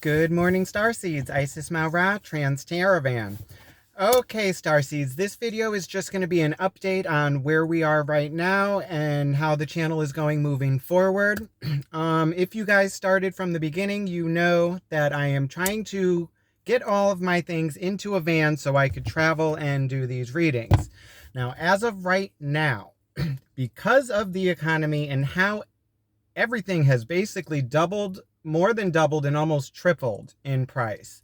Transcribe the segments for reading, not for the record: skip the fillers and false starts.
Good morning, Starseeds. Isis Maura, Trans-Teravan. Okay, Starseeds, this video is just going to be an update on where we are right now and how the channel is going moving forward. If you guys started from the beginning, you know that I am trying to get all of my things into a van so I could travel and do these readings. Now, as of right now, because of the economy and how everything has basically doubled, more than doubled, and almost tripled in price,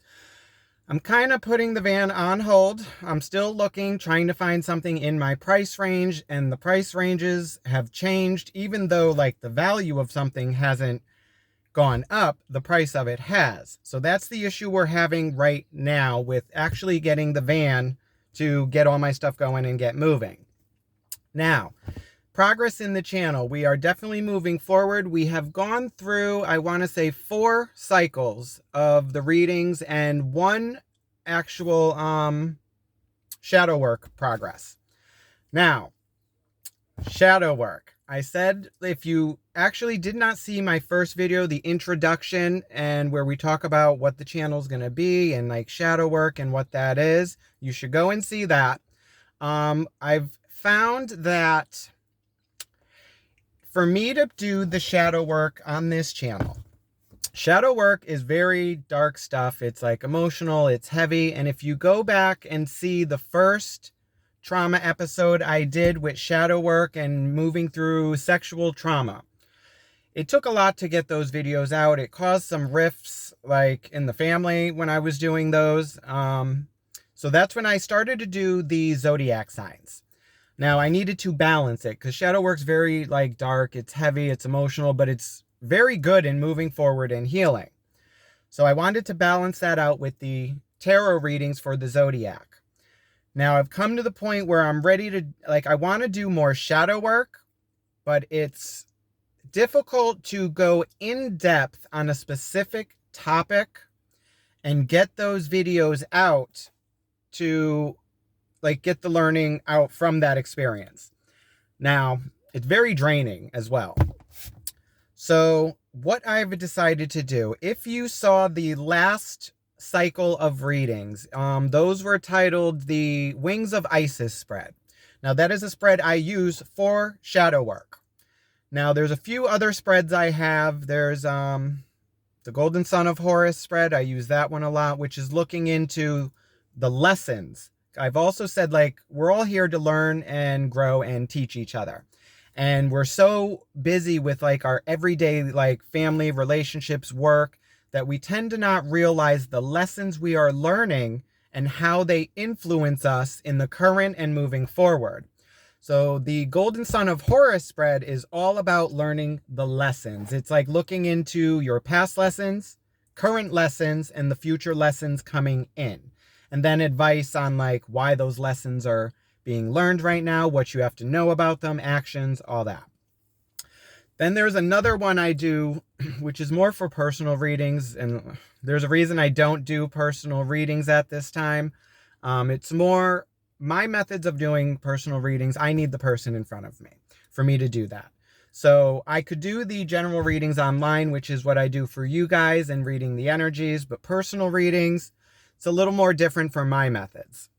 I'm kind of putting the van on hold. I'm still looking, trying to find something in my price range, and the price ranges have changed. Even though like the value of something hasn't gone up, the price of it has. So that's the issue we're having right now with actually getting the van to get all my stuff going and get moving. Now, progress in the channel. We are definitely moving forward. We have gone through, I want to say, 4 cycles of the readings and 1 actual shadow work progress. Now, shadow work. I said if you actually did not see my first video, the introduction, and where we talk about what the channel is going to be and like shadow work and what that is, you should go and see that. I've found that for me to do the shadow work on this channel, shadow work is very dark stuff. It's like emotional, it's heavy. And if you go back and see the first trauma episode I did with shadow work and moving through sexual trauma, it took a lot to get those videos out. It caused some rifts like in the family when I was doing those. So that's when I started to do the zodiac signs. Now, I needed to balance it because shadow work's very like dark, it's heavy, it's emotional, but it's very good in moving forward and healing. So I wanted to balance that out with the tarot readings for the zodiac. Now, I've come to the point where I'm ready to, like, I want to do more shadow work, but it's difficult to go in depth on a specific topic and get those videos out to like get the learning out from that experience. Now, it's very draining as well. So what I've decided to do, if you saw the last cycle of readings, those were titled the Wings of Isis spread. Now that is a spread I use for shadow work. Now there's a few other spreads I have. There's the Golden Son of Horus spread. I use that one a lot, which is looking into the lessons. I've also said, like, we're all here to learn and grow and teach each other. And we're so busy with like our everyday like family relationships, work, that we tend to not realize the lessons we are learning and how they influence us in the current and moving forward. So the Golden Son of Horus spread is all about learning the lessons. It's like looking into your past lessons, current lessons, and the future lessons coming in. And then advice on like why those lessons are being learned right now, what you have to know about them, actions, all that. Then there's another one I do, which is more for personal readings. And there's a reason I don't do personal readings at this time. It's more my methods of doing personal readings. I need the person in front of me for me to do that. So I could do the general readings online, which is what I do for you guys and reading the energies, but personal readings, it's a little more different from my methods.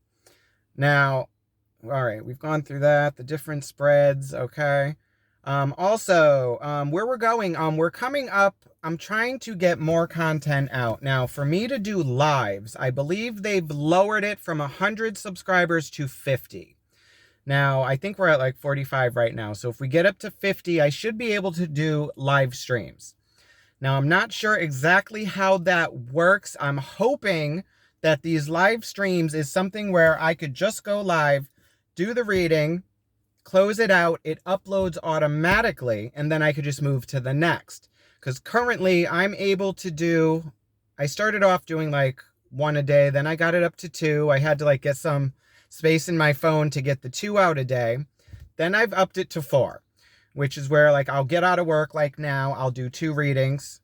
Now, all right, we've gone through that, the different spreads, okay. Also, where we're going, we're coming up, I'm trying to get more content out. Now, for me to do lives, I believe they've lowered it from 100 subscribers to 50. Now, I think we're at like 45 right now. So if we get up to 50, I should be able to do live streams. Now, I'm not sure exactly how that works. I'm hoping that these live streams is something where I could just go live, do the reading, close it out, it uploads automatically, and then I could just move to the next. Because currently I'm able to do, I started off doing like 1 a day, then I got it up to 2. I had to like get some space in my phone to get the 2 out a day. Then I've upped it to 4, which is where like I'll get out of work like now, I'll do 2 readings,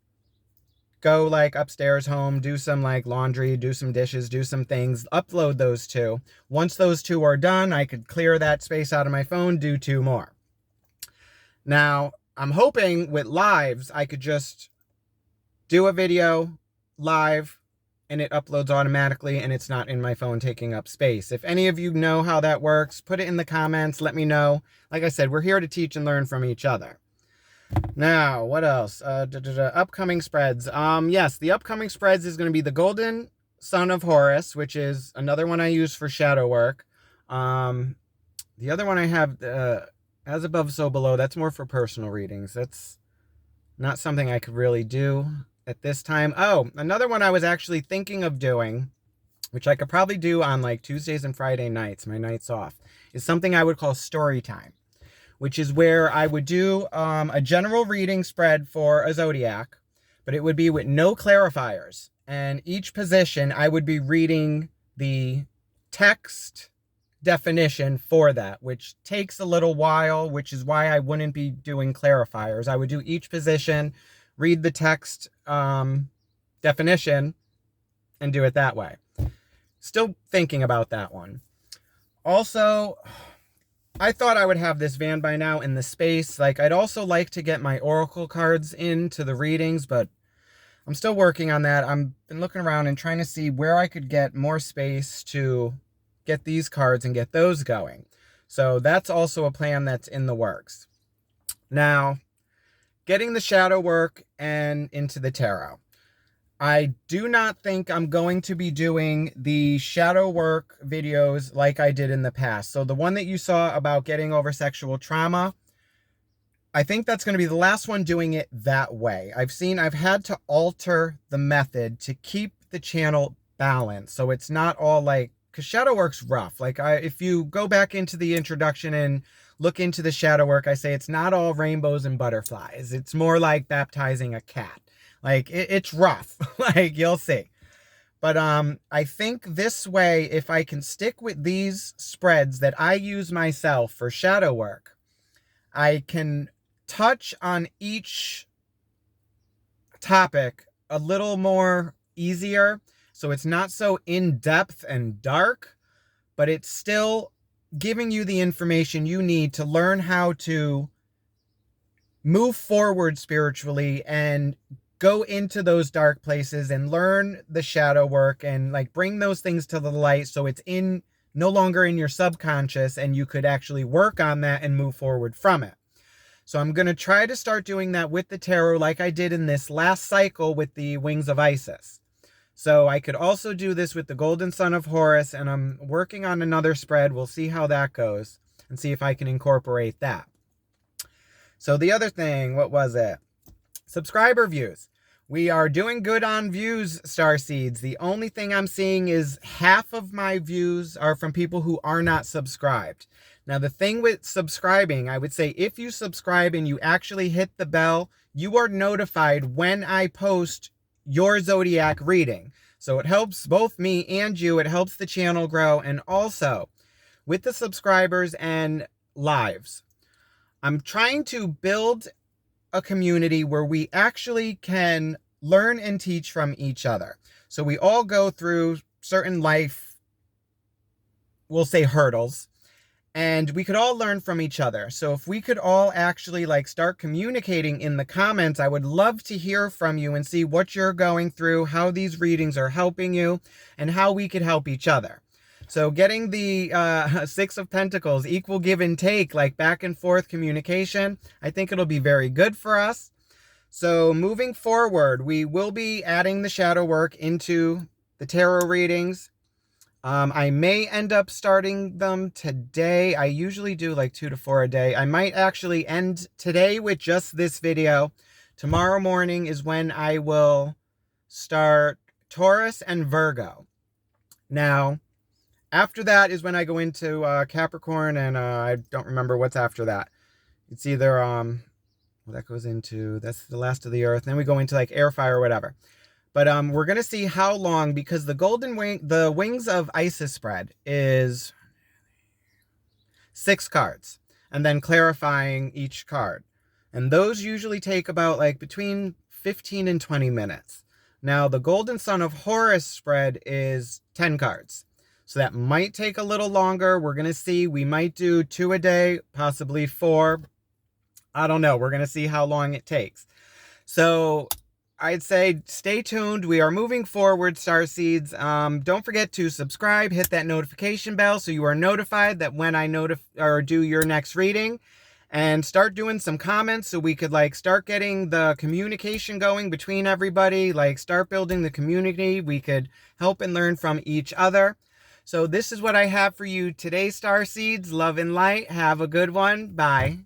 go like upstairs home, do some like laundry, do some dishes, do some things, upload those 2. Once those 2 are done, I could clear that space out of my phone, do 2 more. Now, I'm hoping with lives, I could just do a video, live and it uploads automatically and it's not in my phone taking up space. If any of you know how that works, put it in the comments, let me know. Like I said, we're here to teach and learn from each other. Now, what else? Upcoming spreads. Yes, the upcoming spreads is going to be the Golden Son of Horus, which is another one I use for shadow work. The other one I have, As Above, So Below, that's more for personal readings. That's not something I could really do at this time. Oh, another one I was actually thinking of doing, which I could probably do on like Tuesdays and Friday nights, my nights off, is something I would call story time, which is where I would do a general reading spread for a zodiac, but it would be with no clarifiers. And each position, I would be reading the text definition for that, which takes a little while, which is why I wouldn't be doing clarifiers. I would do each position, read the text definition, and do it that way. Still thinking about that one. Also, I thought I would have this van by now in the space. Like, I'd also like to get my oracle cards into the readings, but I'm still working on that. I've been looking around and trying to see where I could get more space to get these cards and get those going. So that's also a plan that's in the works. Now, getting the shadow work and into the tarot. I do not think I'm going to be doing the shadow work videos like I did in the past. So the one that you saw about getting over sexual trauma, I think that's going to be the last one doing it that way. I've had to alter the method to keep the channel balanced. So it's not all like, because shadow work's rough. Like if you go back into the introduction and look into the shadow work, I say it's not all rainbows and butterflies. It's more like baptizing a cat. Like it's rough, like you'll see. But I think this way, if I can stick with these spreads that I use myself for shadow work, I can touch on each topic a little more easier. So it's not so in-depth and dark, but it's still giving you the information you need to learn how to move forward spiritually and go into those dark places and learn the shadow work and like bring those things to the light so it's no longer in your subconscious and you could actually work on that and move forward from it. So I'm going to try to start doing that with the tarot like I did in this last cycle with the Wings of Isis. So I could also do this with the Golden Son of Horus, and I'm working on another spread. We'll see how that goes and see if I can incorporate that. So the other thing, what was it? Subscriber views. We are doing good on views, Starseeds. The only thing I'm seeing is half of my views are from people who are not subscribed. Now, the thing with subscribing, I would say if you subscribe and you actually hit the bell, you are notified when I post your zodiac reading. So it helps both me and you. It helps the channel grow. And also, with the subscribers and lives, I'm trying to build a community where we actually can learn and teach from each other. So we all go through certain life, we'll say hurdles, and we could all learn from each other. So if we could all actually like start communicating in the comments, I would love to hear from you and see what you're going through, how these readings are helping you, and how we could help each other. So getting the Six of Pentacles, equal give and take, like back and forth communication, I think it'll be very good for us. So moving forward, we will be adding the shadow work into the tarot readings. I may end up starting them today. I usually do like 2 to 4 a day. I might actually end today with just this video. Tomorrow morning is when I will start Taurus and Virgo. Now, after that is when I go into Capricorn, and I don't remember what's after that. It's either, well, that goes into, that's the last of the earth. Then we go into like air, fire, whatever. But we're going to see how long, because the Wings of Isis spread is 6 cards, and then clarifying each card. And those usually take about like between 15 and 20 minutes. Now, the Golden Son of Horus spread is 10 cards. So that might take a little longer. We're going to see. We might do 2 a day, possibly 4. I don't know. We're going to see how long it takes. So I'd say stay tuned. We are moving forward, Starseeds. Don't forget to subscribe, hit that notification bell so you are notified that when I do your next reading, and start doing some comments so we could start getting the communication going between everybody, start building the community. We could help and learn from each other. So this is what I have for you today, Starseeds. Love and light. Have a good one. Bye.